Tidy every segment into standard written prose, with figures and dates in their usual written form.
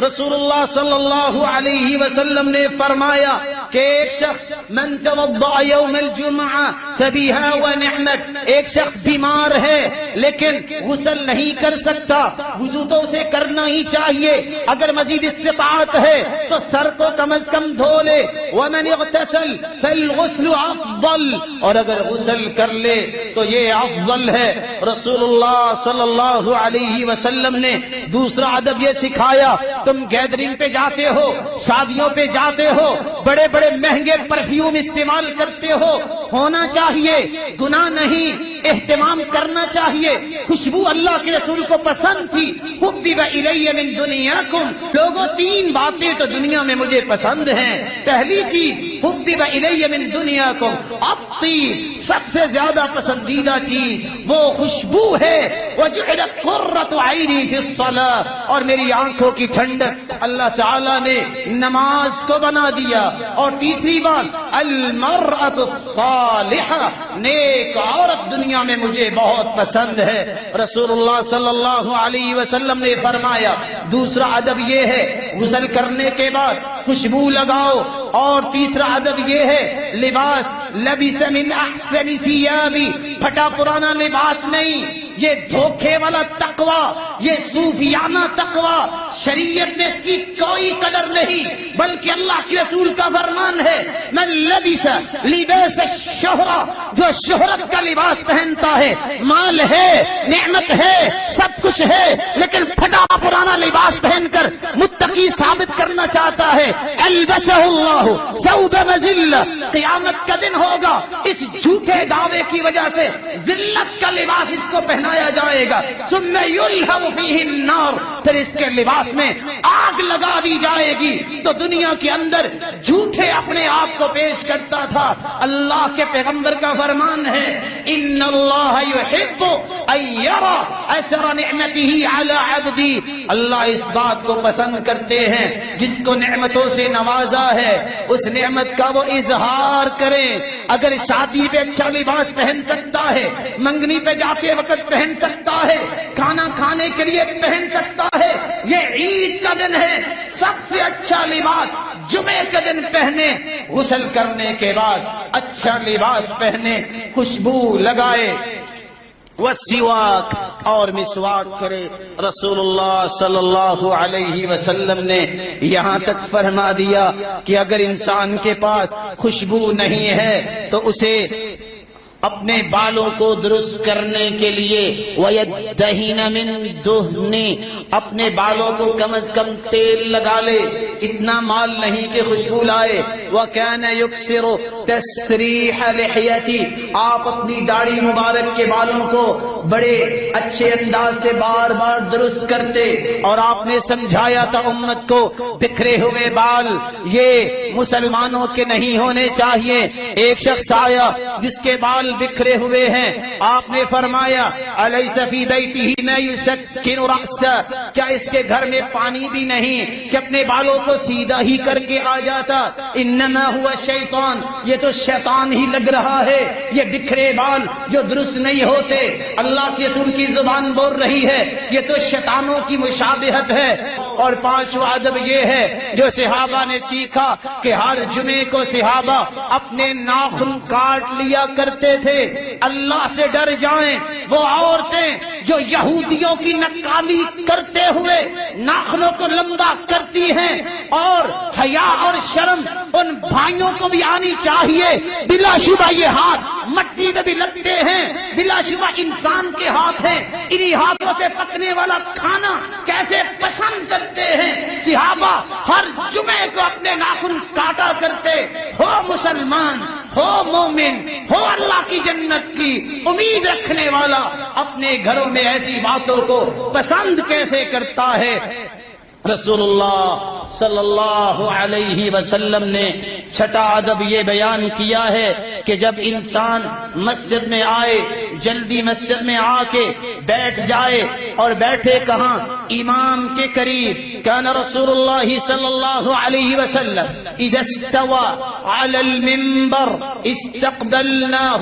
رسول اللہ صلی اللہ علیہ وسلم نے فرمایا کہ ایک شخص من توضأ یوم الجمعہ فبیہا ونعمت، ایک شخص بیمار ہے لیکن غسل نہیں کر سکتا، وضو تو اسے کرنا ہی چاہیے، اگر مزید استطاعت ہے تو سر کو کم از کم دھو لے، ومن اغتسل فالغسل افضل، اور اگر غسل کر لے تو یہ افضل ہے۔ رسول اللہ صلی اللہ علیہ وسلم نے دوسرا ادب یہ سکھایا، تم گیدرنگ پہ جاتے ہو، شادیوں پہ جاتے ہو، بڑے بڑے مہنگے پرفیوم استعمال کرتے ہو، ہونا چاہیے، گناہ نہیں، اہتمام کرنا چاہیے، خوشبو اللہ کے رسول کو پسند تھی۔ حبب الی من دنیاکم، لوگوں تین باتیں تو دنیا میں مجھے پسند ہیں، پہلی چیز حبب الی من دنیاکم الطیب، سب سے زیادہ پسندیدہ چیز وہ خوشبو ہے، وجعلت قرۃ عینی فی الصلاۃ، اور میری آنکھوں کی ٹھنڈک اللہ تعالیٰ نے نماز کو بنا دیا، اور تیسری بات المرأۃ الصالحہ، نیک عورت دنیا میں مجھے بہت پسند ہے۔ رسول اللہ صلی اللہ علیہ وسلم نے فرمایا دوسرا ادب یہ ہے غسل کرنے کے بعد خوشبو لگاؤ، اور تیسرا ادب یہ ہے لباس لبس من احسن ثیابی، پھٹا پرانا لباس نہیں، یہ دھوکے والا تقوی، یہ صوفیانہ تقوی، شریعت میں اس کی کوئی قدر نہیں، بلکہ اللہ کے رسول کا فرمان ہے من لبس لباس الشہرہ، جو شہرت کا لباس پہنتا ہے، مال ہے، نعمت ہے، سب کچھ ہے، لیکن پھٹا پرانا لباس پہن کر متقی ثابت کرنا چاہتا ہے، البسہ اللہ ثوب مذلہ، قیامت کا دن ہوگا اس جھوٹے دعوے کی وجہ سے ذلت کا لباس اس کو پہنایا جائے گا، ثم یلہب فیہ النار، پھر اس کے لباس میں آگ لگا دی جائے گی۔ تو دنیا کے اندر جھوٹے اپنے آپ کو پیش کرتا تھا، اللہ کے پیغمبر کا فرمان ہے ان اللہ یحب ان یری اثر نعمتہ علی عبدہ، اللہ اس بات کو پسند کرتے ہیں جس کو نعمتوں سے نوازا ہے اس نعمت کا وہ اظہار کرے۔ اگر شادی پہ اچھا لباس پہن سکتا ہے، منگنی پہ جاتے وقت پہن سکتا ہے، کھانا کھانے کے لیے پہن سکتا ہے، یہ عید کا دن ہے، سب سے اچھا لباس جمعے کے دن پہنے، غسل کرنے کے بعد اچھا لباس پہنے، خوشبو لگائے، والسواک، اور مسواک کرے۔ رسول اللہ صلی اللہ علیہ وسلم نے یہاں تک فرما دیا کہ اگر انسان کے پاس خوشبو نہیں ہے تو اسے اپنے بالوں کو درست کرنے کے لیے وَيَدَّهِنَ مِن دُهْنِ، اپنے بالوں کو کم از کم تیل لگا لے، اتنا مال نہیں کہ خوشبو لائے۔ وَكَانَ يُكْسِرُ تَسْرِيحَ لِحْيَتِهِ، آپ اپنی داڑھی مبارک کے بالوں کو بڑے اچھے انداز سے بار بار درست کرتے، اور آپ نے سمجھایا تھا امت کو بکھرے ہوئے بال یہ مسلمانوں کے نہیں ہونے چاہیے۔ ایک شخص آیا جس کے بال بکھرے ہوئے ہیں، آپ نے فرمایا الیس فی بیتہ ما یسکن رأسہ، کیا اس کے گھر میں پانی بھی نہیں کہ اپنے بالوں کو سیدھا ہی کر کے آ جاتا؟ انما ہوا شیطان، یہ تو شیطان ہی لگ رہا ہے، یہ بکھرے بال جو درست نہیں ہوتے، اللہ کے رسول کی زبان بول رہی ہے یہ تو شیطانوں کی مشابہت ہے۔ اور پانچواں ادب یہ ہے جو صحابہ نے سیکھا کہ ہر جمعے کو صحابہ اپنے ناخن کاٹ لیا کرتے تھے، اللہ سے ڈر جائیں وہ عورتیں جو یہودیوں کی نکالی کرتے ہوئے ناخنوں کو لمبا کرتی ہیں، اور حیا اور شرم ان بھائیوں کو بھی آنی چاہیے۔ بلا شبہ یہ ہاتھ مٹی میں بھی لگتے ہیں، بلا شبہ انسان کے ہاتھ ہیں، انہی ہاتھوں سے پکنے والا کھانا کیسے پسند کرتے ہیں۔ صحابہ ہر جمعے کو اپنے ناخن کاٹا کرتے۔ ہو مسلمان، ہو مومن، ہو اللہ کی جنت کی امید رکھنے والا، اپنے گھروں میں ایسی باتوں کو پسند کیسے کرتا ہے؟ رسول اللہ صلی اللہ علیہ وسلم نے چھٹا ادب یہ بیان کیا ہے کہ جب انسان مسجد میں آئے جلدی مسجد میں آ کے بیٹھ جائے، اور بیٹھے کہاں؟ امام کے قریب۔ کان رسول اللہ صلی اللہ علیہ وسلم اذا استوى على المنبر استقبلناه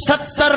70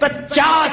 50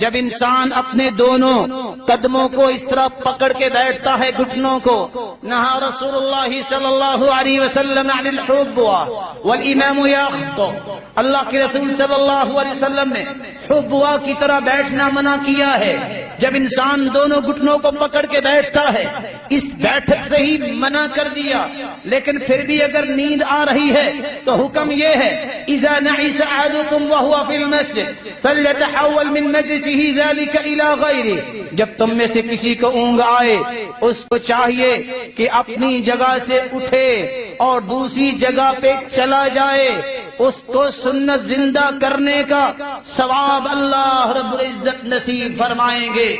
جب انسان اپنے دونوں قدموں کو اس طرح پکڑ کے بیٹھتا ہے گھٹنوں کو. نہا رسول اللہ صلی اللہ علیہ وسلم عن الحبوہ والامام یخطب. اللہ کے رسول صلی اللہ علیہ وسلم نے حبوہ کی طرح بیٹھنا منع کیا ہے. جب انسان دونوں گھٹنوں کو پکڑ کے بیٹھتا ہے اس بیٹھک سے ہی منع کر دیا. لیکن پھر بھی اگر نیند آ رہی ہے تو حکم یہ ہے اذا نعس احدكم وهو في المسجد فليتحول من مجلسه ذلك الى غيره. جب تم میں سے کسی کو اونگ آئے اس کو چاہیے کہ اپنی جگہ سے اٹھے اور دوسری جگہ پہ چلا جائے. اس کو سنت زندہ کرنے کا ثواب اللہ رب العزت نصیب فرمائیں گے.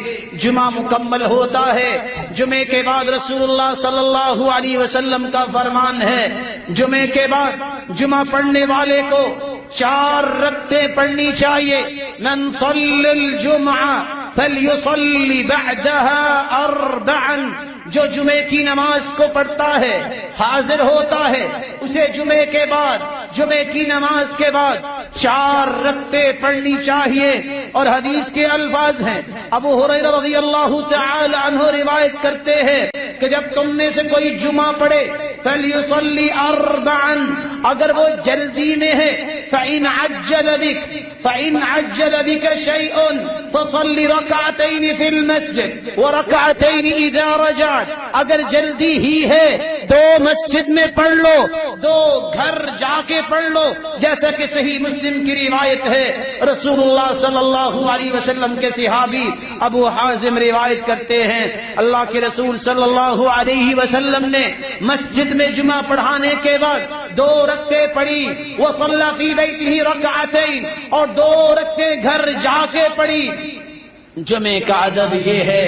جمعہ مکمل ہوتا ہے. جمعے کے بعد رسول اللہ صلی اللہ علیہ وسلم کا فرمان ہے جمعے کے بعد جمعہ پڑھنے والے کو 4 رکعتیں پڑھنی چاہیے. من صلی الجمعہ فلیصلی بعدها 4. جو جمعے کی نماز کو پڑھتا ہے حاضر ہوتا ہے اسے جمعے کے بعد جمعے کی نماز کے بعد 4 رکعتیں پڑھنی چاہیے. اور حدیث کے الفاظ ہیں ابو ہریرہ رضی اللہ تعالی عنہ روایت کرتے ہیں کہ جب تم میں سے کوئی جمعہ پڑھے فلیصلی 4. اگر وہ جلدی میں ہے فإن عجل بك شيء فصل ركعتين في المسجد وركعتين إذا رجعت. اگر جلدی ہی ہے 2 مسجد میں پڑھ لو 2 گھر جا کے پڑھ لو. جیسا کہ صحیح مسلم کی روایت ہے رسول اللہ صلی اللہ علیہ وسلم کے صحابی ابو حازم روایت کرتے ہیں اللہ کے رسول صلی اللہ علیہ وسلم نے مسجد میں جمعہ پڑھانے کے بعد 2 رکعتیں پڑھی. وصلى في بيته ركعتين اور 2 رکعتیں گھر جا کے پڑھی. جمعے کا ادب یہ ہے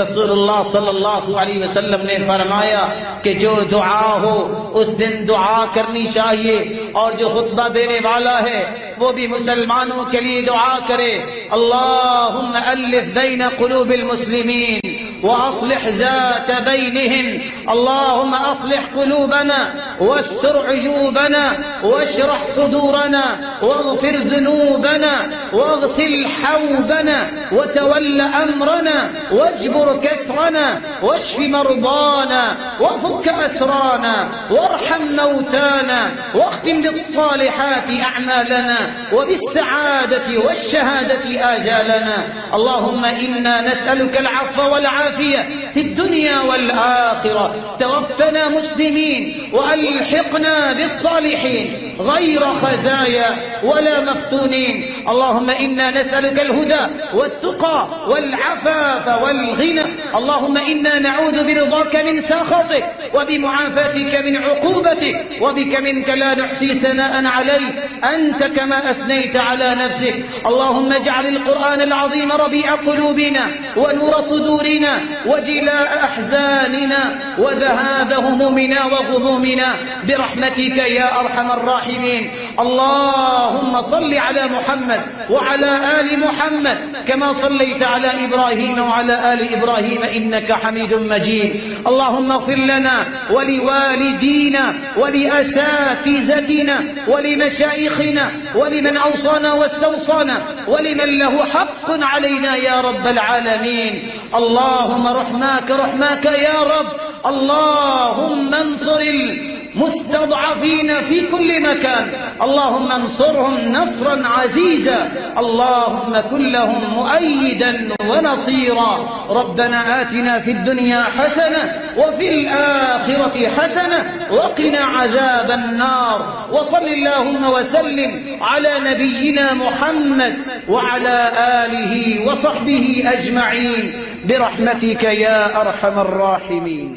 رسول اللہ صلی اللہ علیہ وسلم نے فرمایا کہ جو دعا ہو اس دن دعا کرنی چاہیے اور جو خطبہ دینے والا ہے وہ بھی مسلمانوں کے لیے دعا کرے. اللہم الف بین قلوب المسلمین وأصلح ذات بينهم. اللهم أصلح قلوبنا واستر عيوبنا واشرح صدورنا واغفر ذنوبنا واغسل حوبنا وتول أمرنا واجبر كسرنا واشف مرضانا وفك أسرانا وارحم موتانا واختم بالصالحات أعمالنا وبالسعادة والشهادة آجالنا. اللهم إنا نسألك العفو والعافية في الدنيا والآخرة. توفنا مسلمين وألحقنا بالصالحين غير خزايا ولا مفتونين. اللهم إنا نسألك الهدى والتقى والعفاف والغنى. اللهم إنا نعوذ برضاك من سخطك وبمعافاتك من عقوبتك وبك منك لا نحصي ثناء عليك أنت كما أثنيت على نفسك. اللهم اجعل القرآن العظيم ربيع قلوبنا ونور صدورنا وجلاء أحزاننا وذهاب همومنا وغمومنا برحمتك يا أرحم الراحمين. اللهم صل على محمد وعلى آل محمد كما صليت على إبراهيم وعلى آل إبراهيم إنك حميد مجيد. اللهم اغفر لنا ولوالدينا ولأساتذتنا ولمشايخنا ولمن أوصانا واستوصانا ولمن له حق علينا يا رب العالمين. اللهم رحماك يا رب. اللهم انصر المستضعفين في كل مكان. اللهم انصرهم نصرا عزيزا. اللهم كن لهم مؤيدا ونصيرا. ربنا آتنا في الدنيا حسنة وفي الآخرة حسنة وقنا عذاب النار. وصل اللهم وسلم على نبينا محمد وعلى آله وصحبه أجمعين برحمتك يا أرحم الراحمين.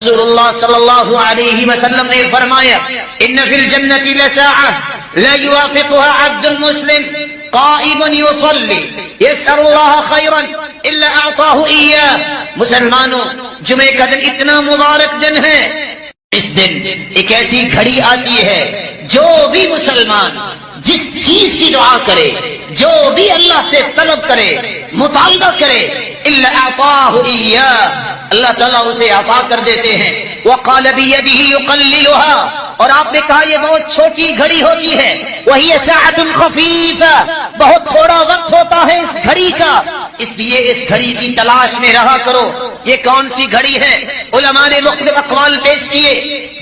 رسول اللہ صلی اللہ علیہ وسلم نے فرمایا ان فی الجنة لساعة لا يوافقها عبد مسلم قائم يصلي يسأل الله خيرا الا اعطاه اياه. مسلمانوں جمعے کا دن اتنا مبارک دن ہے. اس دن ایک ایسی گھڑی آتی ہے جو بھی مسلمان جس چیز کی دعا کرے جو بھی اللہ سے طلب کرے مطالبہ کرے الا اعطاه اياه اللہ تعالیٰ اسے عطا کر دیتے ہیں. وقال بيده يقللها اور آپ نے کہا یہ بہت چھوٹی گھڑی ہوتی ہے، وہی ساعۃ خفیفہ، بہت تھوڑا وقت ہوتا ہے اس گھڑی کا، اس لیے اس گھڑی کی تلاش میں رہا کرو۔ یہ کون سی گھڑی ہے؟ علماء نے مختلف اقوال پیش کیے،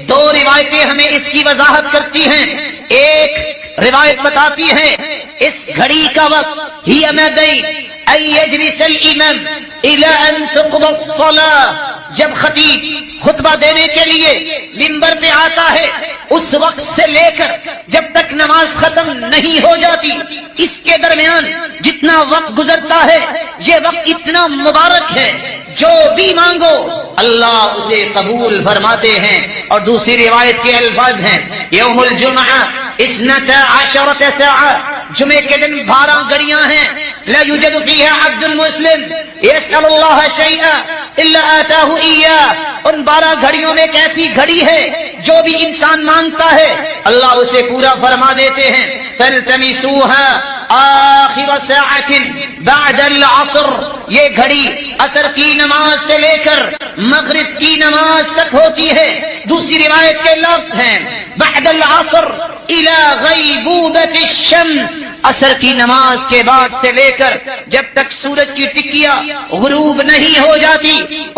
دو روایتیں ہمیں اس کی وضاحت کرتی ہیں۔ ایک روایت بتاتی ہے اس گھڑی کا وقت ہی ما بین ان یجلس الامام الى ان تقضى الصلاة، جب خطیب خطبہ دینے کے لیے منبر پہ آتا ہے اس وقت سے لے کر جب تک نماز ختم نہیں ہو جاتی، اس کے درمیان جتنا وقت گزرتا ہے یہ وقت اتنا مبارک ہے، جو بھی مانگو اللہ اسے قبول فرماتے ہیں۔ اور دوسری روایت کے الفاظ ہیں یوم الجمعہ 12 ساعة، جمعے کے دن 12 گھڑیاں ہیں، لا یوجد فیہا عبد مسلم یسأل اللہ شیئا الا آتاہ ایاہ، ان 12 گھڑیوں میں ایک ایسی گھڑی ہے جو بھی انسان مانگتا ہے اللہ اسے پورا فرما دیتے ہیں۔ فالتمسوها آخر ساعت بعد العصر، یہ گھڑی عصر کی نماز سے لے کر مغرب کی نماز تک ہوتی ہے۔ دوسری روایت کے لفظ ہیں بعد العصر الى غیبوبۃ الشمس، عصر کی نماز کے بعد سے لے کر جب تک سورج کی ٹکیا غروب نہیں ہو جاتی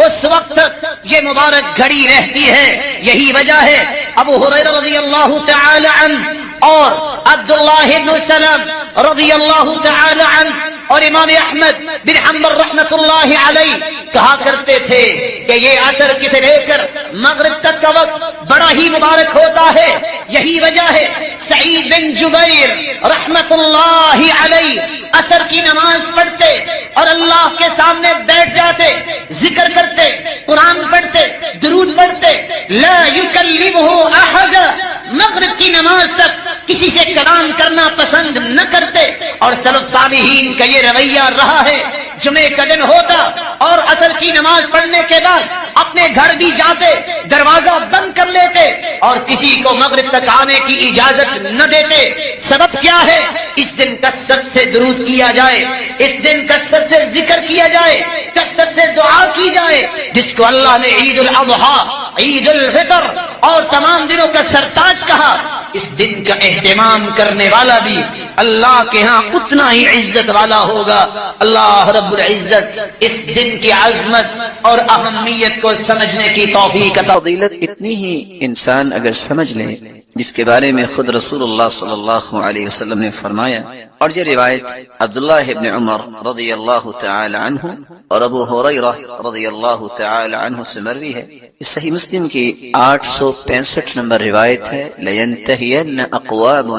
اس وقت تک یہ مبارک گھڑی رہتی ہے۔ یہی وجہ ہے ابو ہریرہ رضی اللہ تعالی عنہ اور عبداللہ بن سلام رضی اللہ تعالی عنہ اور امام احمد بن حنبل رحمۃ اللہ علیہ کہا کرتے تھے کہ یہ عصر سے لے کر مغرب تک کا وقت بڑا ہی مبارک ہوتا ہے۔ یہی وجہ ہے سعید بن جبیر رحمۃ اللہ علیہ عصر کی نماز پڑھتے اور اللہ کے سامنے بیٹھ جاتے، ذکر کرتے، قرآن پڑھتے، درود پڑھتے، لا یکلمہ احد، مغرب کی نماز تک کسی سے کلام کرنا پسند نہ کرتے۔ اور سلف صالحین کا یہ رویہ رہا ہے، جمعے کا دن ہوتا اور عصر کی نماز پڑھنے کے بعد اپنے گھر بھی جاتے، دروازہ بند کر لیتے اور کسی کو مغرب تک آنے کی اجازت نہ دیتے۔ سبب کیا ہے؟ اس دن کثرت سے درود کیا جائے، اس دن کثرت سے ذکر کیا جائے، کثرت سے دعا کی جائے، جس کو اللہ نے عید الاضحیٰ، عید الفطر اور تمام دنوں کا سرتاج کہا۔ اس دن کا اہتمام کرنے والا بھی اللہ کے ہاں اتنا ہی عزت والا ہوگا۔ اللہ رب العزت اس دن کی عظمت اور اہمیت کو سمجھنے کی توفیق عطا۔ فضیلت اتنی ہی انسان اگر سمجھ لے جس کے بارے میں خود رسول اللہ صلی اللہ علیہ وسلم نے فرمایا، اور یہ روایت عبداللہ ابن عمر رضی اللہ تعالی عنہ اور ابو ہریرہ رضی اللہ تعالی عنہ سے مروی ہے۔ صحیح مسلم کی 865 نمبر روایت ہے، لَيَنْتَهِيَنَّ أَقْوَامٌ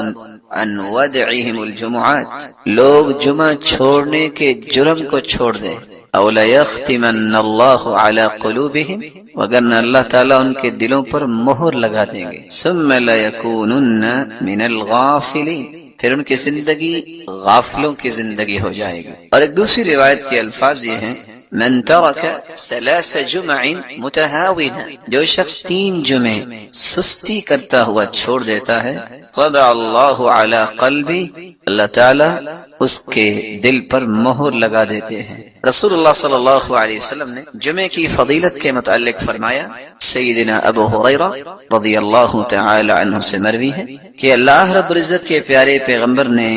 عَنْ وَدْعِهِمُ الْجُمُعَاتِ، لوگ جمعہ چھوڑنے کے جرم کو چھوڑ دیں، أَوْ لَيَخْتِمَنَّ اللَّهُ عَلَى قُلُوبِهِمْ، وگرنہ اللہ تعالیٰ ان کے دلوں پر مہر لگا دیں گے، ثُمَّ لَيَكُونُنَّ مِنَ الْغَافِلِينَ، پھر ان کی زندگی غافلوں کی زندگی ہو جائے گی۔ اور ایک دوسری روایت کے الفاظ یہ ہیں، من ترک 3 جمع متہاونا، جو شخص 3 جمعے سستی کرتا ہوا چھوڑ دیتا ہے، طبع اللہ علی قلبی، اللہ تعالی اس کے دل پر مہر لگا دیتے ہیں۔ رسول اللہ صلی اللہ علیہ وسلم نے جمعے کی فضیلت کے متعلق فرمایا، سیدنا ابو ہریرہ رضی اللہ تعالی عنہ سے مروی ہے کہ اللہ رب العزت کے پیارے پیغمبر نے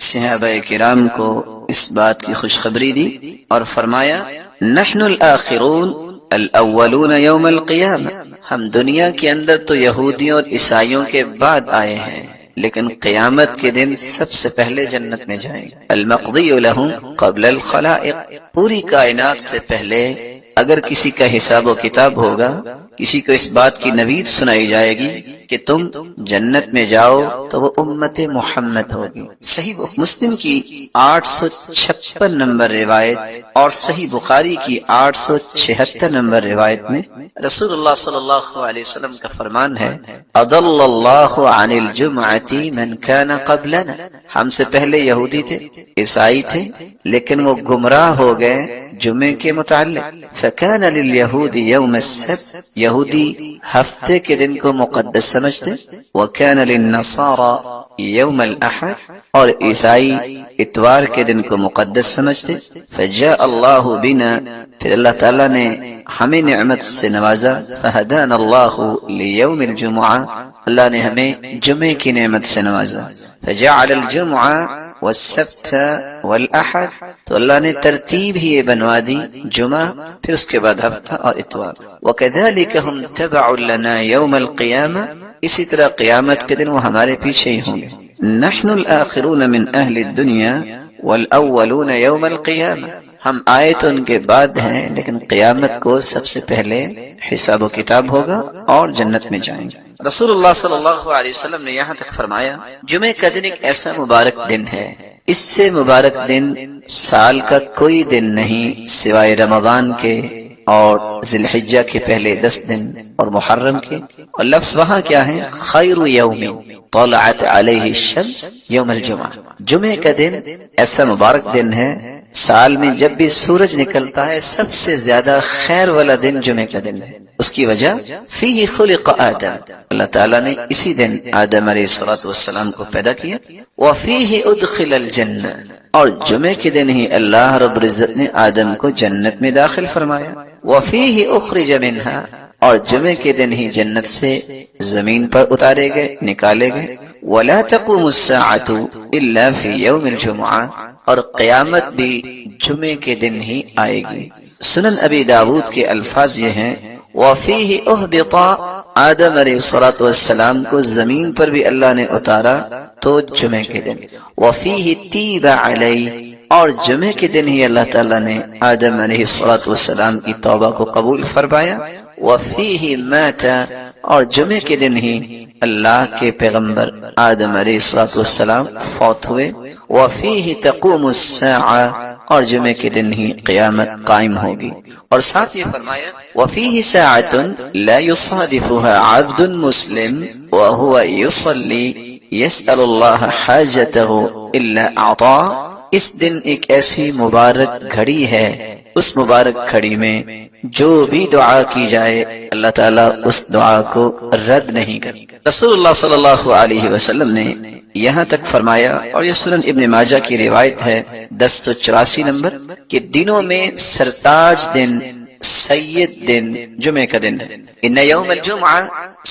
صحابہ کرام کو اس بات کی خوشخبری دی اور فرمایا، نحن الآخرون الاولون یوم القیامہ، ہم دنیا کے اندر تو یہودیوں اور عیسائیوں کے بعد آئے ہیں، لیکن قیامت کے دن سب سے پہلے جنت میں جائیں گے۔ المقضی لهم قبل الخلائق، پوری کائنات سے پہلے اگر کسی کا حساب و کتاب ہوگا، کسی کو اس بات کی نوید سنائی جائے گی کہ تم جنت میں جاؤ، تو وہ امت محمد ہوگی۔ صحیح مسلم کی 856 نمبر روایت اور صحیح بخاری کی 876 نمبر روایت میں رسول اللہ صلی اللہ علیہ وسلم کا فرمان ہے، اضل اللہ عن الجمعۃ من کان قبلنا، ہم سے پہلے یہودی تھے، عیسائی تھے، لیکن وہ گمراہ ہو گئے جمعے کے متعلق فکان لليهود يوم السبت یہودی ہفتے کے دن کو مقدس سمجھتے وکان للنصارى يوم الاحد اور عیسائی اتوار کے دن کو مقدس سمجھتے فجاء اللہ بنا پھر اللہ تعالیٰ نے ہمیں نعمت سے نوازا فہدانا اللہ لیوم الجمعہ اللہ نے ہمیں جمعے کی نعمت سے نوازا فجعل الجمعہ والسبت والاحد تو اللہ نے ترتیب ہی یہ بنوا دی جمعہ پھر اس کے بعد ہفتہ اور اتوار وکذالک ہم تبع لنا یوم القیامہ اسی طرح قیامت کے دن وہ ہمارے پیچھے ہی ہوں گے نحن الآخرون من اہل الدنیا والاولون یوم القیامہ ہم آئے تو ان کے بعد ہیں لیکن قیامت کو سب سے پہلے حساب و کتاب ہوگا اور جنت میں جائیں گے رسول اللہ صلی اللہ علیہ وسلم نے یہاں تک فرمایا جمعہ کا دن ایک ایسا مبارک دن ہے اس سے مبارک دن سال کا کوئی دن نہیں سوائے رمضان کے اور ذی الحجہ کے پہلے 10 دن اور محرم کے اور لفظ وہاں کیا ہے خیر یوم طلعت علیہ الشمس یوم الجمعہ جمعہ کا دن ایسا مبارک دن ہے سال میں جب بھی سورج نکلتا ہے سب سے زیادہ خیر والا دن جمعہ کا دن ہے اس کی وجہ فیہ خلق آدم اللہ تعالیٰ نے اسی دن آدم علیہ السلام کو پیدا کیا وفیہ ادخل الجنہ اور جمعے کے دن ہی اللہ رب العزت نے آدم کو جنت میں داخل فرمایا وفیہ اخرج منہا اور جمعے کے دن ہی جنت سے زمین پر اتارے گئے نکالے گئے ولا تقوم الساعة الا فی یوم الجمعہ اور قیامت بھی جمعے کے دن ہی آئے گی سنن ابی داود کے الفاظ یہ ہیں وفیہ اہبط آدم علیہ السلام کو زمین پر بھی اللہ نے اتارا تو جمعے کے دن وفیہ تیب علیہ اور جمعے کے دن ہی اللہ تعالیٰ نے آدم علیہ السلام کی توبہ کو قبول فرمایا وفیہ مات اور جمعے کے دن ہی اللہ کے پیغمبر آدم علیہ السلام فوت ہوئے وفیہ تقوم الساعہ اور جمعے کے دن ہی قیامت قائم ہوگی اور ساتھ یہ فرمایا وفیہ ساعۃ لا یصادفها عبد مسلم وهو يصلي يسأل الله حاجته الا اعطاه اس دن ایک ایسی مبارک گھڑی ہے اس مبارک گھڑی میں جو بھی دعا کی جائے اللہ تعالیٰ اس دعا کو رد نہیں کرتا رسول اللہ صلی اللہ علیہ وسلم نے یہاں تک فرمایا اور یہ سنن ابن ماجہ کی روایت ہے 1084 نمبر کہ دنوں میں سرتاج دن سید دن جمعہ کا دن ہے ان یوم الجمعہ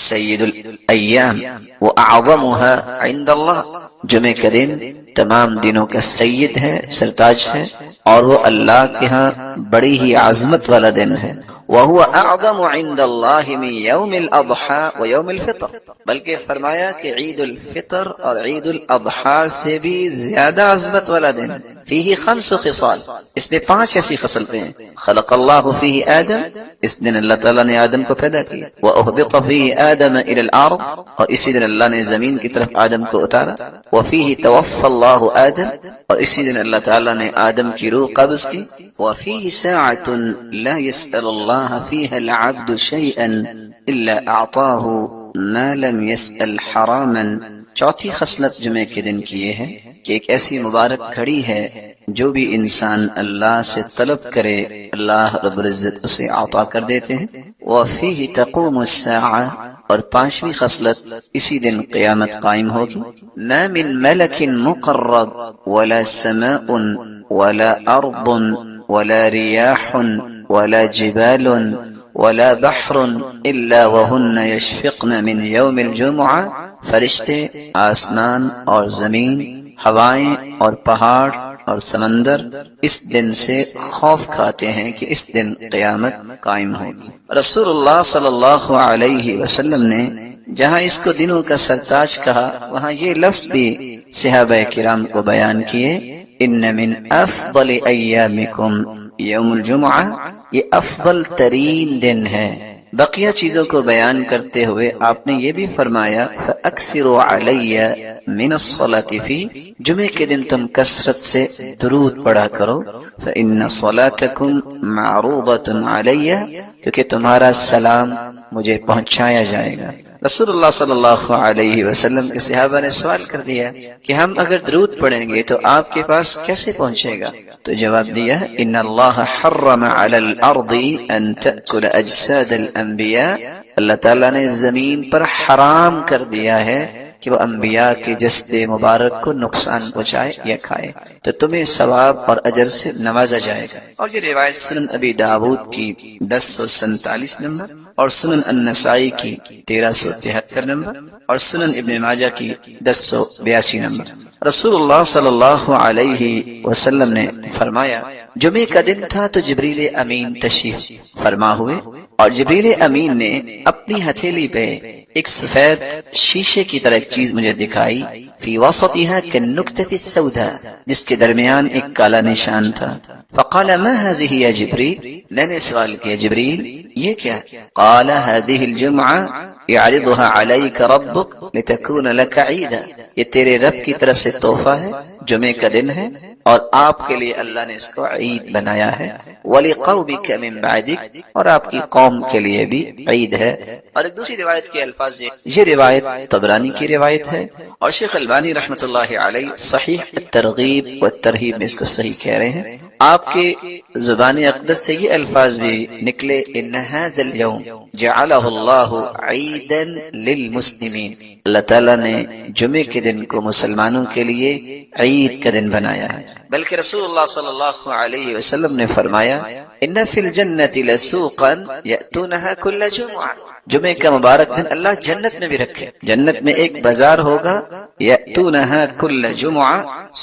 سید الایام واعظمها عند اللہ جمعہ کا دن تمام دنوں کا سید ہے سرتاج ہے اور وہ اللہ کے ہاں بڑی ہی عظمت والا دن ہے وهو اعظم عند اللہ من یوم الاضحى ویوم الفطر بلکہ فرمایا کہ عید الفطر اور عید الاضحى سے بھی زیادہ عظمت والا دن فیہ 5 خصال اس میں 5 ایسی خصلتیں ہیں خلق اللہ فیہ آدم اس دن اللہ تعالیٰ نے آدم کو پیدا کیا واہبط فیہ آدم الى الارض اور اسی دن اللہ نے زمین کی طرف آدم کو اتارا وفیہ توفى اللہ آدم اور اسی دن اللہ تعالیٰ نے آدم کی روح قبض کی وفیہ ساعۃ لا يسأل اللہ فيها العبد شيئا الا اعطاه ما لم يسأل حراما چوتھی خصلت جمعے کے دن کی یہ ہے کہ ایک ایسی مبارک گھڑی ہے جو بھی انسان اللہ سے طلب کرے اللہ رب العزت اسے عطا کر دیتے ہیں وفیہ تقوم الساعة اور 5ویں خصلت اسی دن قیامت قائم ہوگی ما من ملک مقرب ولا سماء ولا ارض ولا ریاح ولا جبال ولا بحر الا وهن يشفقن من يوم الجمعة فرشتے آسمان اور زمین ہوائیں اور پہاڑ اور سمندر اس دن سے خوف کھاتے ہیں کہ اس دن قیامت قائم ہوگی رسول اللہ صلی اللہ علیہ وسلم نے جہاں اس کو دنوں کا سرتاج کہا وہاں یہ لفظ بھی صحابہ کرام کو بیان کیے ان من افضل ایامکم یوم الجمعہ یہ افضل ترین دن ہے بقیہ چیزوں کو بیان کرتے ہوئے آپ نے یہ بھی فرمایا فَأَكْثِرُوا عَلَيَّ مِنَ الصَّلَاةِ فِي جمعے کے دن تم کثرت سے درود پڑھا کرو فَإِنَّ صَلَاتَكُمْ مَعْرُوضَةٌ عَلَيَّ کیونکہ تمہارا سلام مجھے پہنچایا جائے گا رسول اللہ صلی اللہ علیہ وسلم کے صحابہ نے سوال کر دیا کہ ہم اگر درود پڑھیں گے تو آپ کے پاس کیسے پہنچے گا؟ تو جواب دیا ان اللہ حرم علی الارض ان تأکل اجساد الانبیاء، اللہ تعالیٰ نے زمین پر حرام کر دیا ہے کہ وہ انبیاء کے جسد مبارک کو نقصان پہنچائے یا کھائے، تو تمہیں ثواب اور اجر سے نوازا جائے گا۔ اور یہ روایت سنن ابی داود کی 1047 نمبر اور سنن النسائی کی 1373 نمبر اور سنن ابن ماجہ کی 1082 نمبر۔ رسول اللہ صلی اللہ علیہ وسلم نے فرمایا جمعے کا دن تھا تو جبریل امین تشریف فرما ہوئے، اور جبریل امین نے اپنی ہتھیلی پہ ایک سفید شیشے کی طرح ایک چیز مجھے دکھائی، فی وسطها كالنکتة السوداء، جس کے درمیان ایک کالا نشان تھا۔ فقال ما هذه يا جبریل، میں نے سوال کیا جبریل یہ کیا؟ قال هذه الجمعة يعرضها عليك ربك لتكون لك عيدا، یہ تیرے رب کی طرف سے تحفہ ہے، جمعے کا دن ہے اور آپ کے لیے اللہ نے اس کو عید بنایا ہے، وَلِقَوْمِكَ مِن بَعْدِكَ، اور آپ کی قوم کے لیے بھی عید ہے۔ اور ایک دوسری روایت کے الفاظ یہ روایت طبرانی کی روایت ہے، اور شیخ البانی رحمۃ اللہ علیہ صحیح الترغیب والترہیب میں اس کو صحیح کہہ رہے ہیں۔ آپ کے زبان اقدس سے یہ الفاظ بھی نکلے ان هذا اليوم جعلہ اللہ عیدا للمسلمین، اللہ تعالیٰ نے جمعے کے دن کو مسلمانوں کے لیے عید کا دن بنایا ہے۔ بلکہ رسول اللہ صلی اللہ علیہ وسلم نے فرمایا ان فی الجنۃ لسوقا یأتونها کل جمعہ، جمعے کا مبارک دن اللہ جنت میں بھی رکھے، جنت میں ایک بازار ہوگا یأتونها کل جمعہ،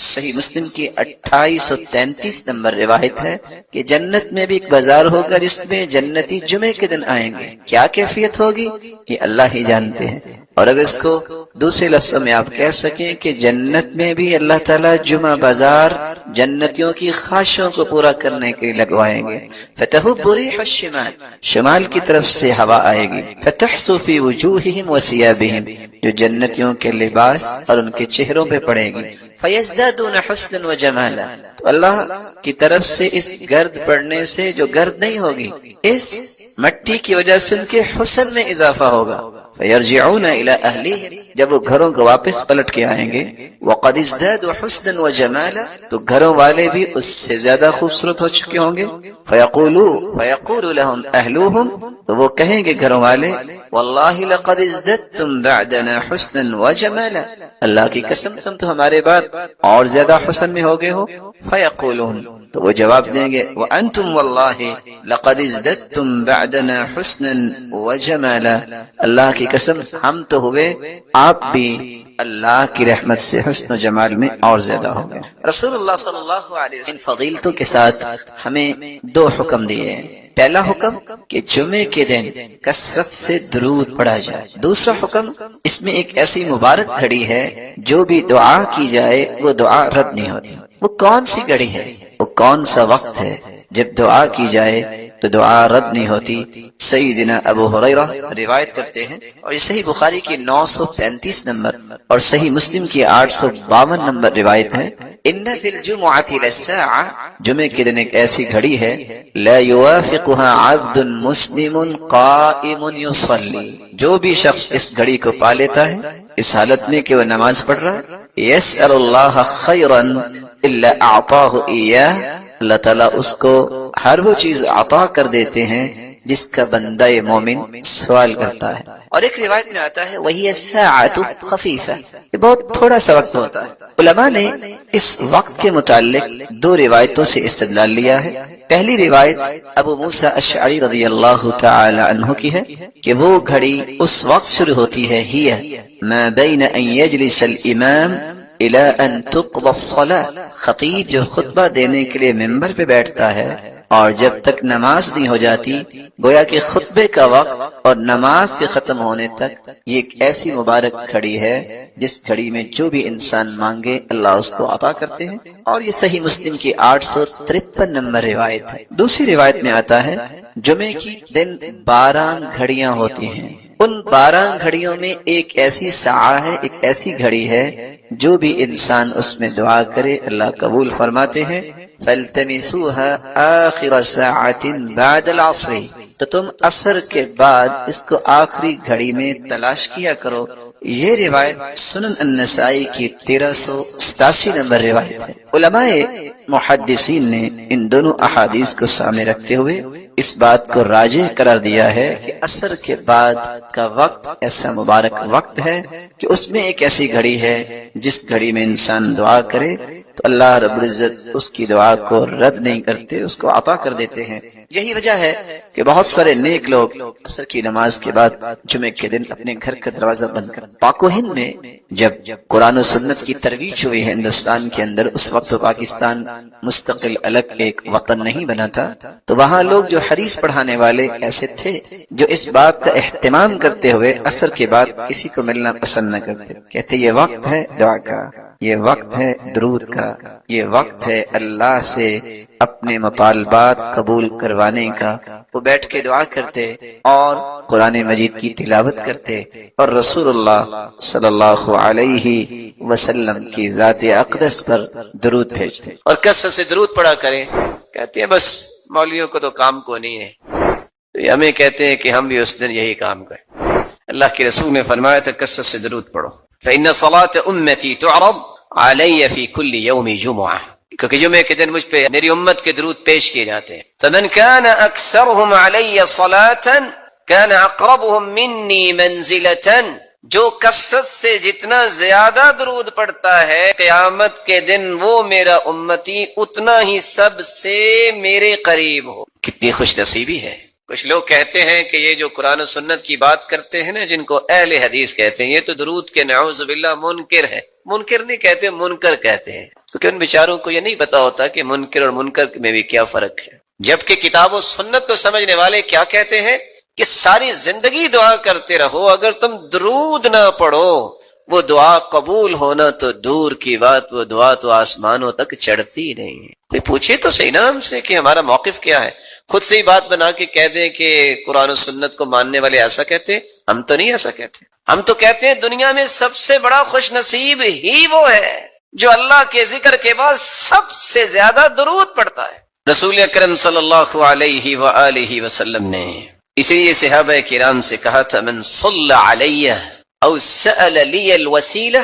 صحیح مسلم کی 2833 نمبر روایت ہے کہ جنت میں بھی ایک بازار ہوگا جس میں جنتی جمعے کے دن آئیں گے، کیا کیفیت ہوگی یہ اللہ ہی جانتے ہیں۔ اور اگر اس کو دوسرے لفظوں میں آپ کہہ سکیں کہ جنت میں بھی اللہ تعالیٰ جمعہ بازار جنتیوں کی خواہشوں کو پورا کرنے کے لیے لگوائیں گے۔ فتحب ريح الشمال، شمال کی طرف سے ہوا آئے گی، فتحسو فی وجوہہم وثیابہم، جو جنتیوں کے لباس اور ان کے چہروں پہ پڑے گی، فیزدادون حسنا وجمالا، تو اللہ کی طرف سے اس گرد پڑنے سے جو گرد نہیں ہوگی، اس مٹی کی وجہ سے ان کے حسن میں اضافہ ہوگا، فیرجعون الی اہلہم، جب وہ گھروں کو واپس پلٹ کے آئیں گے، وقد ازدادوا حسنا وجمالا، تو گھروں والے بھی اس سے زیادہ خوبصورت ہو چکے ہوں گے، فیقول لهم اہلوہم، تو وہ کہیں گے گھروں والے واللہ لقد ازددتم بعدنا حسنا وجمالا، اللہ کی قسم تم تو ہمارے بعد اور زیادہ حسن میں ہو گئے ہو، فیقولون، تو وہ جواب دیں گے وانتم واللہ لقد ازددتم بعدنا حسنا وجمالا، اللہ کی قسم ہم تو ہوئے آپ بھی اللہ کی رحمت سے حسن و جمال میں اور زیادہ ہو گئے۔ رسول اللہ صلی اللہ علیہ وسلم ان فضیلتوں کے ساتھ ہمیں دو حکم دیے ہیں، پہلا حکم کہ جمعے کے دن کثرت سے درود پڑھا جائے، دوسرا حکم اس میں ایک ایسی مبارک گھڑی ہے جو بھی دعا کی جائے وہ دعا رد نہیں ہوتی۔ وہ کون سی گھڑی ہے، وہ کون سا وقت ہے جب دعا کی جائے تو دعا رد نہیں ہوتی؟ سیدنا ابو ہریرہ روایت کرتے ہیں، اور یہ صحیح بخاری کی 935 نمبر اور صحیح مسلم کی 852 نمبر روایت ہے، ان فی الجمعۃ للساعہ، جمعے کے دن ایک ایسی گھڑی ہے، لا یوافقها عبد مسلم قائم یصلی، جو بھی شخص اس گھڑی کو پا لیتا ہے اس حالت میں کہ وہ نماز پڑھ رہا ہے، یسأل اللہ خیرا الا اعطاہ ایاہ، اللہ تعالیٰ اس کو ہر وہ چیز عطا کر دیتے ہیں جس کا بندہ مومن سوال کرتا ہے۔ اور ایک روایت میں آتا ہے وہی الساعۃ خفیفہ، یہ بہت تھوڑا سا وقت ہوتا ہے۔ علماء نے اس وقت کے متعلق دو روایتوں سے استدلال لیا ہے۔ پہلی روایت ابو موسیٰ اشعری رضی اللہ تعالی عنہ کی ہے کہ وہ گھڑی اس وقت شروع ہوتی ہے ہی ما بین ان یجلس الامام الى ان تقضى الصلاة، خطیب جو خطبہ دینے کے لیے ممبر پہ بیٹھتا ہے اور جب تک نماز نہیں ہو جاتی، گویا کہ خطبے کا وقت اور نماز کے ختم ہونے تک یہ ایک ایسی مبارک گھڑی ہے جس گھڑی میں جو بھی انسان مانگے اللہ اس کو عطا کرتے ہیں، اور یہ صحیح مسلم کی 853 نمبر روایت ہے۔ دوسری روایت میں آتا ہے جمعے کی دن 12 گھڑیاں ہوتی ہیں، ان 12 گھڑیوں میں ایک ایسی ساعہ ہے، ایک ایسی گھڑی ہے جو بھی انسان اس میں دعا کرے اللہ قبول فرماتے ہیں۔ فَالْتَمِسُوهَا آخِرَ سَاعَةٍ بَعْدَ الْعَصْرِ، تو تم عصر کے بعد اس کو آخری گھڑی میں تلاش کیا کرو۔ یہ روایت سنن النسائی کی 1387 نمبر روایت ہے۔ علماء محدثین نے ان دونوں احادیث کو سامنے رکھتے ہوئے اس بات کو راجح قرار دیا ہے کہ عصر کے بعد کا وقت ایسا مبارک وقت ہے کہ اس میں ایک ایسی گھڑی ہے جس گھڑی میں انسان دعا کرے تو اللہ رب العزت اس کی دعا کو رد نہیں کرتے، اس کو عطا کر دیتے ہیں۔ یہی وجہ ہے کہ بہت سارے نیک لوگ عصر کی نماز کے بعد جمعے کے دن اپنے گھر کا دروازہ بند کر پاک و ہند میں جب قرآن و سنت کی ترویج ہوئی ہے ہندوستان کے اندر، اس وقت پاکستان مستقل الگ ایک وطن نہیں بنا تھا، تو وہاں لوگ جو حدیث پڑھانے والے ایسے تھے جو اس بات کا اہتمام کرتے ہوئے عصر کے بعد کسی کو ملنا پسند نہ کرتے، کہتے یہ وقت ہے دعا کا، یہ وقت ہے درود کا، یہ وقت ہے اللہ سے اپنے مطالبات قبول کروانے کا۔ وہ بیٹھ کے دعا کرتے اور قرآن مجید کی تلاوت کرتے اور رسول اللہ صلی اللہ علیہ وسلم کی ذات اقدس پر درود بھیجتے اور کثرت سے درود پڑھا کریں۔ کہتے ہیں بس مولویوں کو تو کام کو نہیں ہے، تو ہمیں کہتے ہیں کہ ہم بھی اس دن یہی کام کریں۔ اللہ کے رسول نے فرمایا تھا کثرت سے درود پڑھو، فإن صلاة أمتي تعرض علي في كل يوم جمعة، کیونکہ جمعے کے دن مجھ پہ میری امت کے درود پیش کیے جاتے ہیں۔ فمن كان أكثرهم علي صلاة كان أقربهم مني منزلة، جو کثرت سے جتنا زیادہ درود پڑھتا ہے قیامت کے دن وہ میرا امتی اتنا ہی سب سے میرے قریب ہو۔ کتنی خوش نصیبی ہے۔ کچھ لوگ کہتے ہیں کہ یہ جو قرآن و سنت کی بات کرتے ہیں نا، جن کو اہل حدیث کہتے ہیں، یہ تو درود کے نعوذ باللہ منکر ہے۔ منکر نہیں کہتے، منکر کہتے ہیں، کیونکہ ان بیچاروں کو یہ نہیں پتا ہوتا کہ منکر اور منکر میں بھی کیا فرق ہے۔ جبکہ کتاب و سنت کو سمجھنے والے کیا کہتے ہیں کہ ساری زندگی دعا کرتے رہو، اگر تم درود نہ پڑھو وہ دعا قبول ہونا تو دور کی بات، وہ دعا تو آسمانوں تک چڑھتی نہیں ہے۔ کوئی پوچھے تو صحیح نا ہم سے کہ ہمارا موقف کیا ہے، خود سے ہی بات بنا کے کہہ دیں کہ قرآن و سنت کو ماننے والے ایسا کہتے ہیں۔ ہم تو نہیں ایسا کہتے، ہم تو کہتے ہیں دنیا میں سب سے بڑا خوش نصیب ہی وہ ہے جو اللہ کے ذکر کے بعد سب سے زیادہ درود پڑھتا ہے۔ رسول اکرم صلی اللہ علیہ وآلہ وسلم نے اسی لیے صحابہ کرام سے کہا تھا من صلی علی او سأل لی الوسیلہ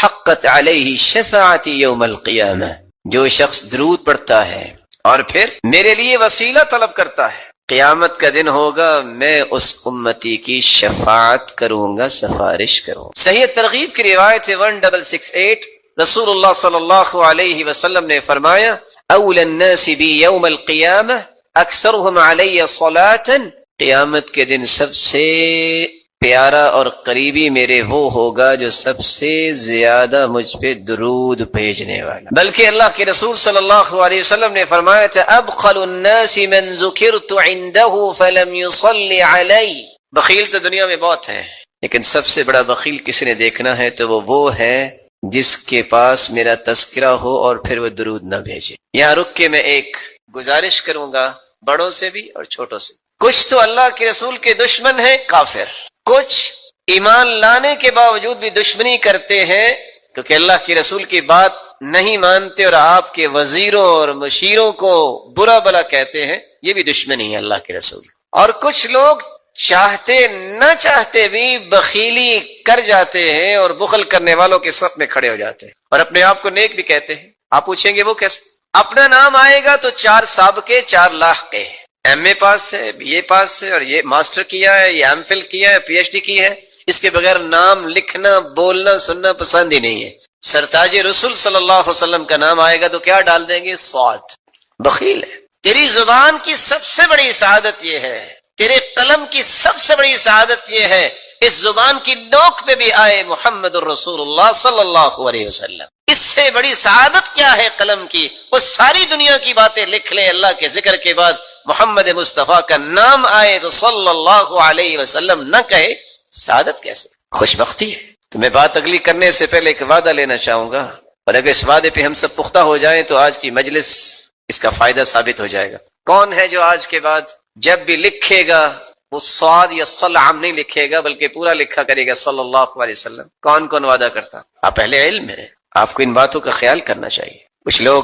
حقت علیہ شفاعتی یوم القیامہ، جو شخص درود پڑھتا ہے اور پھر میرے لیے وسیلہ طلب کرتا ہے، قیامت کا دن ہوگا میں اس امتی کی شفاعت کروں گا، سفارش کروں گا۔ صحیح ترغیب کی روایت 1668، رسول اللہ صلی اللہ علیہ وسلم نے فرمایا اول الناس بی یوم القیامہ اکثرهم علی صلاۃ، قیامت کے دن سب سے پیارا اور قریبی میرے وہ ہوگا جو سب سے زیادہ مجھ پہ درود بھیجنے والا۔ بلکہ اللہ کے رسول صلی اللہ علیہ وسلم نے فرمایا تھا ابخل الناس من ذکرت عنده فلم يصلی علی، بخیل تو دنیا میں بہت ہیں لیکن سب سے بڑا بخیل کسی نے دیکھنا ہے تو وہ ہے جس کے پاس میرا تذکرہ ہو اور پھر وہ درود نہ بھیجے۔ یہاں رک کے میں ایک گزارش کروں گا بڑوں سے بھی اور چھوٹوں سے۔ کچھ تو اللہ کے رسول کے دشمن ہیں کافر، کچھ ایمان لانے کے باوجود بھی دشمنی کرتے ہیں کیونکہ اللہ کے رسول کی بات نہیں مانتے اور آپ کے وزیروں اور مشیروں کو برا بلا کہتے ہیں، یہ بھی دشمنی ہے اللہ کے رسول۔ اور کچھ لوگ چاہتے نہ چاہتے بھی بخیلی کر جاتے ہیں اور بخل کرنے والوں کے صف میں کھڑے ہو جاتے ہیں اور اپنے آپ کو نیک بھی کہتے ہیں۔ آپ پوچھیں گے وہ کیسے؟ اپنا نام آئے گا تو 4 سابقے 4 لاحقے، ایم اے پاس ہے، بی اے پاس ہے اور یہ ماسٹر کیا ہے، یہ ایم فل کیا ہے، پی ایچ ڈی کی ہے، اس کے بغیر نام لکھنا بولنا سننا پسند ہی نہیں ہے۔ سرتاج رسول صلی اللہ علیہ وسلم کا نام آئے گا تو کیا ڈال دیں گے؟ صاد۔ بخیل ہے۔ تیری زبان کی سب سے بڑی سعادت یہ ہے، تیرے قلم کی سب سے بڑی سعادت یہ ہے اس زبان کی نوک پہ بھی آئے محمد الرسول اللہ صلی اللہ علیہ وسلم۔ اس سے بڑی سعادت کیا ہے قلم کی؟ وہ ساری دنیا کی باتیں لکھ لیں، اللہ کے ذکر کے بعد محمد مصطفیٰ کا نام آئے تو صلی اللہ علیہ وسلم نہ کہے، سعادت کیسے؟ خوش بختی ہے۔ تو میں بات اگلی کرنے سے پہلے ایک وعدہ لینا چاہوں گا، اور اگر اس وعدے پہ ہم سب پختہ ہو جائیں تو آج کی مجلس اس کا فائدہ ثابت ہو جائے گا۔ کون ہے جو آج کے بعد جب بھی لکھے گا وہ صاد یا صلعم نہیں لکھے گا بلکہ پورا لکھا کرے گا صلی اللہ علیہ وسلم؟ کون کون وعدہ کرتا؟ آپ اہل علم ہیں، آپ کو ان باتوں کا خیال کرنا چاہیے۔ کچھ لوگ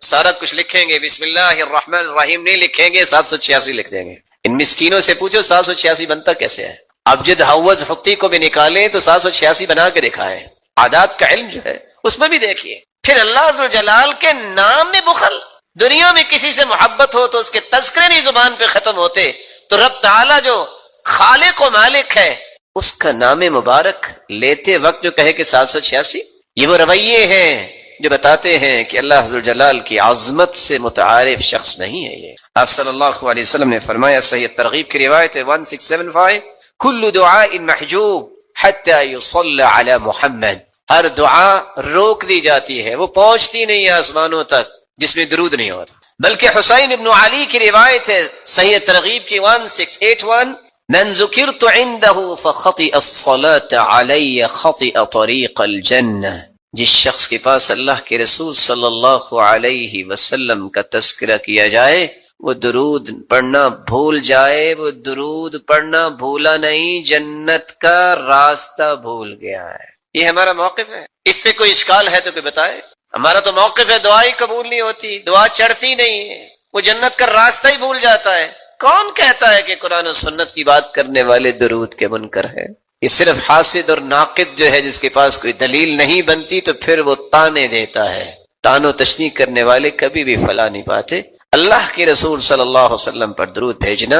سارا کچھ لکھیں گے، بسم اللہ الرحمن الرحیم نہیں لکھیں گے، 786 لکھ دیں گے۔ ان مسکینوں سے پوچھو 786 بنتا کیسے ہے. ابجد حوض حقی کو بھی نکالیں تو 786 بنا کے دکھائیں. عادات کا علم جو ہے اس میں بھی دیکھیے. پھر اللہ عز و جلال کے نام میں بخل. دنیا میں کسی سے محبت ہو تو اس کے تذکرے نہیں زبان پہ ختم ہوتے، تو رب تعالیٰ جو خالق و مالک ہے اس کا نام مبارک لیتے وقت جو کہے کہ 786، یہ وہ رویے ہیں جو بتاتے ہیں کہ اللہ عز و جلال کی عظمت سے متعارف شخص نہیں ہے. یہ آپ صلی اللہ علیہ وسلم نے فرمایا، صحیح ترغیب کی روایت ہے 1675، کل دعاء محجوب حتی یصلی علی محمد. ہر دعا روک دی جاتی ہے، وہ پہنچتی نہیں ہے آسمانوں تک جس میں درود نہیں ہوتا. بلکہ حسین ابن علی کی روایت ہے صحیح ترغیب کی 1681، من ذکرت عنده فخطئ الصلاة علی خطئ طریق الجنہ. جس شخص کے پاس اللہ کے رسول صلی اللہ علیہ وسلم کا تذکرہ کیا جائے وہ درود پڑھنا بھول جائے، وہ درود پڑھنا بھولا نہیں، جنت کا راستہ بھول گیا ہے. یہ ہمارا موقف ہے. اس پہ کوئی اشکال ہے تو کوئی بتائے. ہمارا تو موقف ہے دعا ہی قبول نہیں ہوتی، دعا چڑھتی نہیں ہے، وہ جنت کا راستہ ہی بھول جاتا ہے. کون کہتا ہے کہ قرآن و سنت کی بات کرنے والے درود کے منکر ہیں؟ یہ صرف حاسد اور ناقد جو ہے جس کے پاس کوئی دلیل نہیں بنتی تو پھر وہ تانے دیتا ہے. تان و تشنیع کرنے والے کبھی بھی فلاح نہیں پاتے. اللہ کے رسول صلی اللہ علیہ وسلم پر درود بھیجنا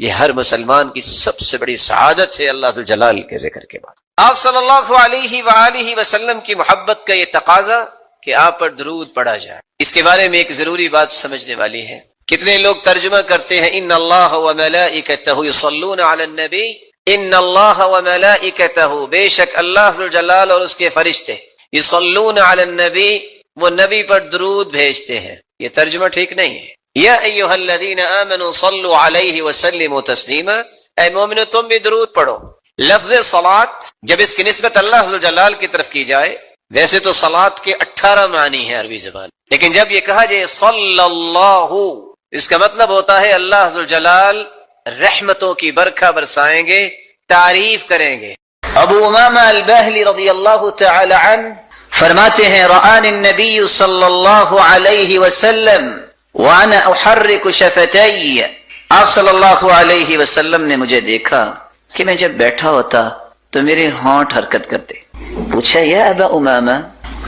یہ ہر مسلمان کی سب سے بڑی سعادت ہے اللہ ذو جلال کے ذکر کے بعد. آپ صلی اللہ علیہ وآلہ وسلم کی محبت کا یہ تقاضا کہ آپ پر درود پڑھا جائے. اس کے بارے میں ایک ضروری بات سمجھنے والی ہے. کتنے لوگ ترجمہ کرتے ہیں ان اللہ و ملائکتہ یصلون علی النبی، ان اللہ و ملائکتہ، بے شک اللہ ذو جلال اور اس کے فرشتے، یصلون علی النبی، وہ نبی پر درود بھیجتے ہیں. یہ ترجمہ ٹھیک نہیں ہے. یا ایھا الذین آمنوا صلوا علیہ وسلموا تسلیما، اے مومنو تم بھی درود پڑھو. لفظ صلاۃ جب اس کی نسبت اللہ ذو جلال کی طرف کی جائے، ویسے تو صلاۃ کے 18 معنی ہیں عربی زبان، لیکن جب یہ کہا جائے صلی اللہ، اس کا مطلب ہوتا ہے اللہ ذو جلال رحمتوں کی برکھا برسائیں گے، تعریف کریں گے. ابو امامہ الباہلی رضی اللہ تعالی عنہ فرماتے ہیں رآنی النبی صلی اللہ علیہ وسلم وانا احرک شفتی، آپ صلی اللہ علیہ وسلم نے مجھے دیکھا کہ میں جب بیٹھا ہوتا تو میرے ہونٹ حرکت کرتے. پوچھا یا ابا امامہ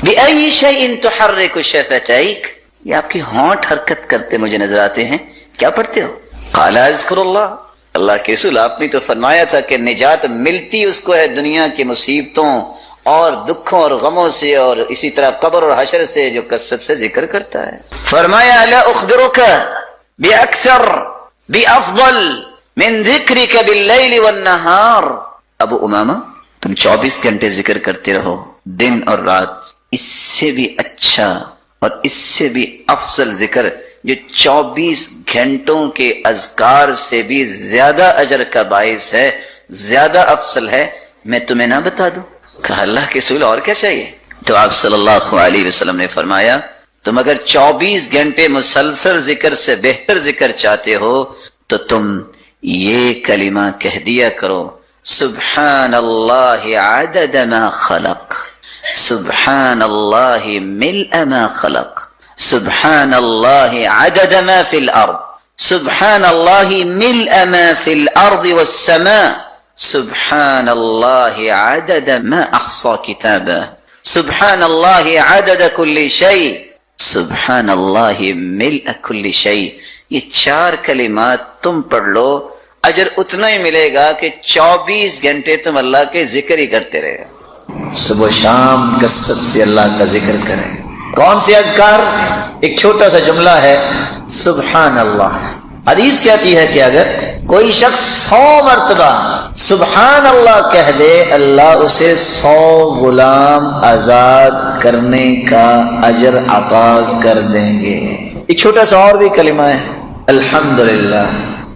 بأي شيء تحرك شفتيك، یہ آپ کی ہونٹ حرکت کرتے مجھے نظر آتے ہیں، کیا پڑھتے ہو؟ قال اذکر اللہ، اللہ کے رسول آپ نے تو فرمایا تھا کہ نجات ملتی اس کو ہے دنیا کی مصیبتوں اور دکھوں اور غموں سے، اور اسی طرح قبر اور حشر سے جو کثرت سے ذکر کرتا ہے. فرمایا الا اخبرک باکثر بافضل من ذکرک باللیل والنہار، ابو امامہ تم 24 گھنٹے ذکر کرتے رہو دن اور رات، اس سے بھی اچھا اور اس سے بھی افضل ذکر جو 24 گھنٹوں کے اذکار سے بھی زیادہ اجر کا باعث ہے، زیادہ افضل ہے، میں تمہیں نہ بتا دوں؟ کہا اللہ کے رسول اور کیا چاہیے؟ تو آپ صلی اللہ علیہ وسلم نے فرمایا تم اگر 24 گھنٹے مسلسل ذکر سے بہتر ذکر چاہتے ہو تو تم یہ کلمہ کہہ دیا کرو، سبحان اللہ عدد ما خلق، سبحان اللہ ملء ما خلق، سبحان اللہ عدد ما فی الارض، سبحان اللہ ملء ما فی الارض والسماء، سبحان اللہ عدد ما احصى کتابہ، سبحان اللہ عدد کل شیء، سبحان اللہ ملء کل شیء. یہ 4 کلمات تم پڑھ لو، اجر اتنا ہی ملے گا کہ 24 گھنٹے تم اللہ کے ذکر ہی کرتے رہے. صبح شام کثرت سے اللہ کا ذکر کریں. کون سے اذکار؟ ایک چھوٹا سا جملہ ہے سبحان اللہ. حدیث کہتی ہے کہ اگر کوئی شخص 100 مرتبہ سبحان اللہ کہہ دے اللہ اسے 100 غلام آزاد کرنے کا اجر عطا کر دیں گے. ایک چھوٹا سا اور بھی کلمہ ہے الحمدللہ.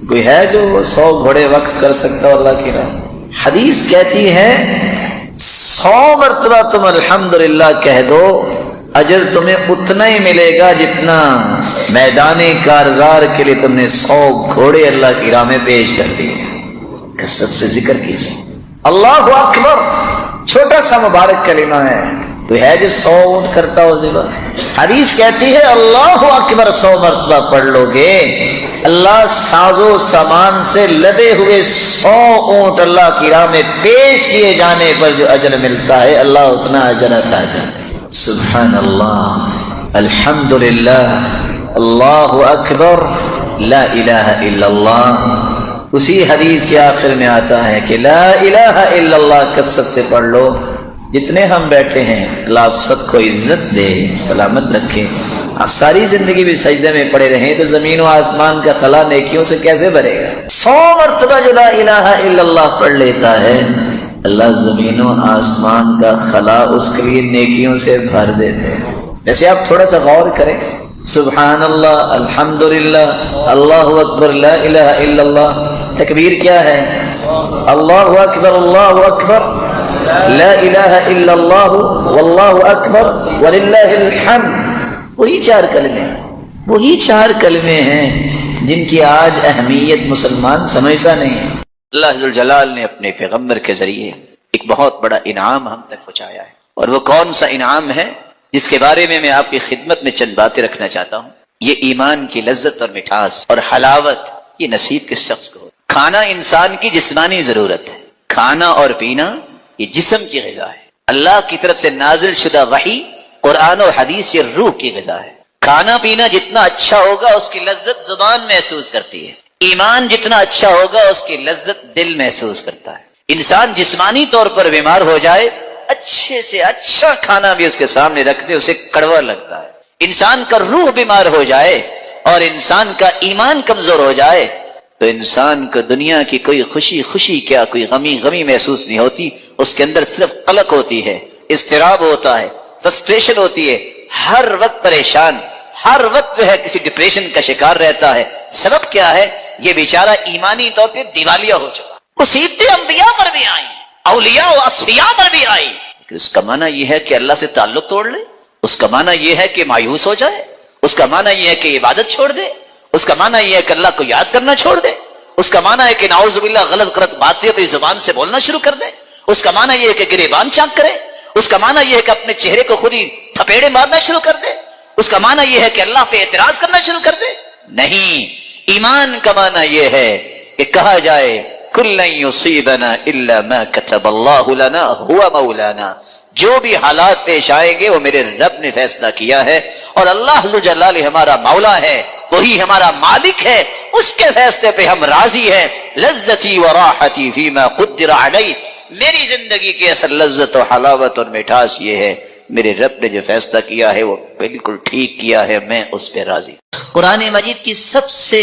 کوئی ہے جو 100 گھوڑے وقف کر سکتا اللہ کی راہ؟ حدیث کہتی ہے 100 مرتبہ تم الحمدللہ کہہ دو، اجر تمہیں اتنا ہی ملے گا جتنا میدان کارزار کے لیے تم نے 100 گھوڑے اللہ کی راہ میں پیش کر دیے. کثرت سے ذکر کیجیے. اللہ اکبر چھوٹا سا مبارک کلمہ ہے. کوئی ہے جو 100 اونٹ کرتا ہو ذبح؟ حدیث کہتی ہے اللہ اکبر 100 مرتبہ پڑھ لو گے، اللہ سازو سامان سے لدے ہوئے 100 اونٹ اللہ کی راہ میں پیش کیے جانے پر جو اجر ملتا ہے، اللہ اتنا اجر عطا کرے۔ سبحان اللہ، الحمدللہ، اللہ اکبر، لا الہ الا اللہ۔ اسی حدیث کے آخر میں آتا ہے کہ لا الہ الا اللہ کثرت سے پڑھ لو۔ جتنے ہم بیٹھے ہیں اللہ آپ سب کو عزت دے، سلامت رکھے۔ آپ ساری زندگی بھی سجدے میں پڑے رہیں تو زمین و آسمان کا خلا نیکیوں سے کیسے بھرے گا؟ 100 مرتبہ جو لا الہ الا اللہ پڑھ لیتا ہے، اللہ زمین و آسمان کا خلا اس کے لیے نیکیوں سے بھر دیتے ہیں۔ ویسے آپ تھوڑا سا غور کریں، سبحان اللہ، الحمدللہ، اللہ اکبر، لا الہ الا اللہ، تکبیر کیا ہے؟ اللہ اکبر، اللہ اکبر، لا الہ الا اللہ، واللہ اکبر، وللہ الحمد۔ وہی 4 کلمے، وہی 4 کلمے ہیں جن کی آج اہمیت مسلمان سمجھتا نہیں ہے۔ اللہ عز وجل نے اپنے پیغمبر کے ذریعے ایک بہت بڑا انعام ہم تک پہنچایا ہے، اور وہ کون سا انعام ہے جس کے بارے میں آپ کی خدمت میں چند باتیں رکھنا چاہتا ہوں۔ یہ ایمان کی لذت اور مٹھاس اور حلاوت، یہ نصیب کس شخص کو ہو؟ کھانا انسان کی جسمانی ضرورت ہے، کھانا اور پینا یہ جسم کی غذا ہے۔ اللہ کی طرف سے نازل شدہ وحی، قرآن اور حدیث یہ روح کی غذا ہے۔ کھانا پینا جتنا اچھا ہوگا اس کی لذت زبان محسوس کرتی ہے، ایمان جتنا اچھا ہوگا اس کی لذت دل محسوس کرتا ہے۔ انسان جسمانی طور پر بیمار ہو جائے، اچھے سے اچھا کھانا بھی اس کے سامنے رکھ دے اسے کڑوا لگتا ہے۔ انسان کا روح بیمار ہو جائے اور انسان کا ایمان کمزور ہو جائے تو انسان کو دنیا کی کوئی خوشی خوشی کیا، کوئی غمی غمی محسوس نہیں ہوتی، اس کے اندر صرف قلق ہوتی ہے، اضطراب ہوتا ہے، فرسٹریشن ہوتی ہے، ہر وقت پریشان، ہر وقت جو ہے کسی ڈپریشن کا شکار رہتا ہے۔ سبب کیا ہے؟ یہ بیچارہ ایمانی طور پہ دیوالیہ ہو چکا۔ مصیبتیں انبیاء پر بھی آئیں، اولیاء و اصفیاء پر بھی آئی، لیکن اس کا معنی یہ ہے کہ اللہ سے تعلق توڑ لے، اس کا معنی یہ ہے کہ مایوس ہو جائے، اس کا معنی یہ ہے کہ عبادت چھوڑ دے، اس کا معنی یہ ہے کہ اللہ کو یاد کرنا چھوڑ دے، اس کا معنی ہے کہ نعوذ باللہ غلط غلط باتیں اپنی زبان سے بولنا شروع کر دے، اس کا معنی یہ ہے کہ گریبان چاک کرے، اس کا معنی یہ ہے کہ اپنے چہرے کو خود ہی تھپیڑے مارنا شروع کر دے، اس کا معنی یہ ہے کہ اللہ پہ اعتراض کرنا شروع کر دے۔ نہیں، ایمان کا معنی یہ ہے کہ کہا جائے کُلًّا يُصِيبَنَا إِلَّا مَا كَتَبَ اللَّهُ لَنَا هُوَ مَوْلَانَا، جو بھی حالات پیش آئیں گے وہ میرے رب نے فیصلہ کیا ہے، اور اللہ ذو جلال ہمارا مولا ہے، وہی ہمارا مالک ہے، اس کے فیصلے پہ ہم راضی ہیں۔ لذتی و راحتی فیما قدر علی، میری زندگی کی اصل لذت و حلاوت اور مٹھاس یہ ہے میرے رب نے جو فیصلہ کیا ہے وہ بالکل ٹھیک کیا ہے، میں اس پہ راضی۔ قرآن مجید کی سب سے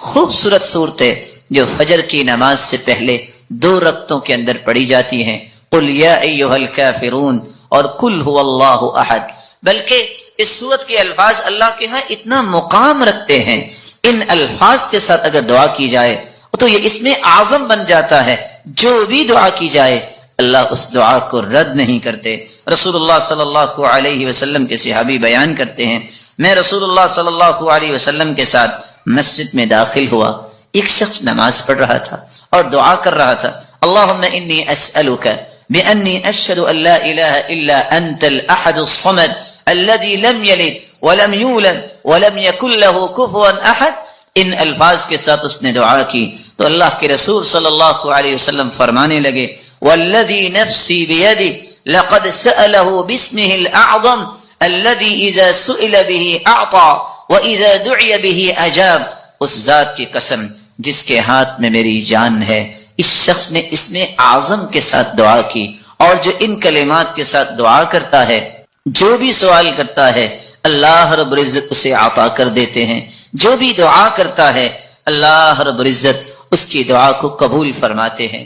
خوبصورت صورتیں جو فجر کی نماز سے پہلے 2 رکعتوں کے اندر پڑھی جاتی ہیں، قل یا ایھا الکافرون اور قل ھو اللہ احد، بلکہ اس صورت کے الفاظ اللہ کے ہاں اتنا مقام رکھتے ہیں، ان الفاظ کے ساتھ اگر دعا کی جائے تو یہ اس میں اعظم بن جاتا ہے، جو بھی دعا کی جائے اللہ اس دعا کو رد نہیں کرتے۔ رسول اللہ صلی اللہ علیہ وسلم کے صحابی بیان کرتے ہیں، میں رسول اللہ صلی اللہ علیہ وسلم کے ساتھ مسجد میں داخل ہوا، ایک شخص نماز پڑھ رہا تھا اور دعا کر رہا تھا، اللہم انی اسألک بأنی اشہد ان لا الہ الا انت الاحد الصمد الذي لم يلد ولم يولد ولم يكن له كفوا احد۔ ان الفاظ کے ساتھ اس نے دعا کی تو اللہ کے رسول صلی اللہ علیہ وسلم فرمانے لگے، والذی نفسی بیدہ لقد سألہ باسمہ الاعظم الذي اذا سئل به اعطى واذا دعی به اجاب، اس ذات کی قسم جس کے ہاتھ میں میری جان ہے، اس شخص نے اس میں اعظم کے ساتھ دعا کی، اور جو ان کلمات کے ساتھ دعا کرتا ہے، جو بھی سوال کرتا ہے اللہ رب العزت اسے عطا کر دیتے ہیں، جو بھی دعا کرتا ہے اللہ رب العزت اس کی دعا کو قبول فرماتے ہیں۔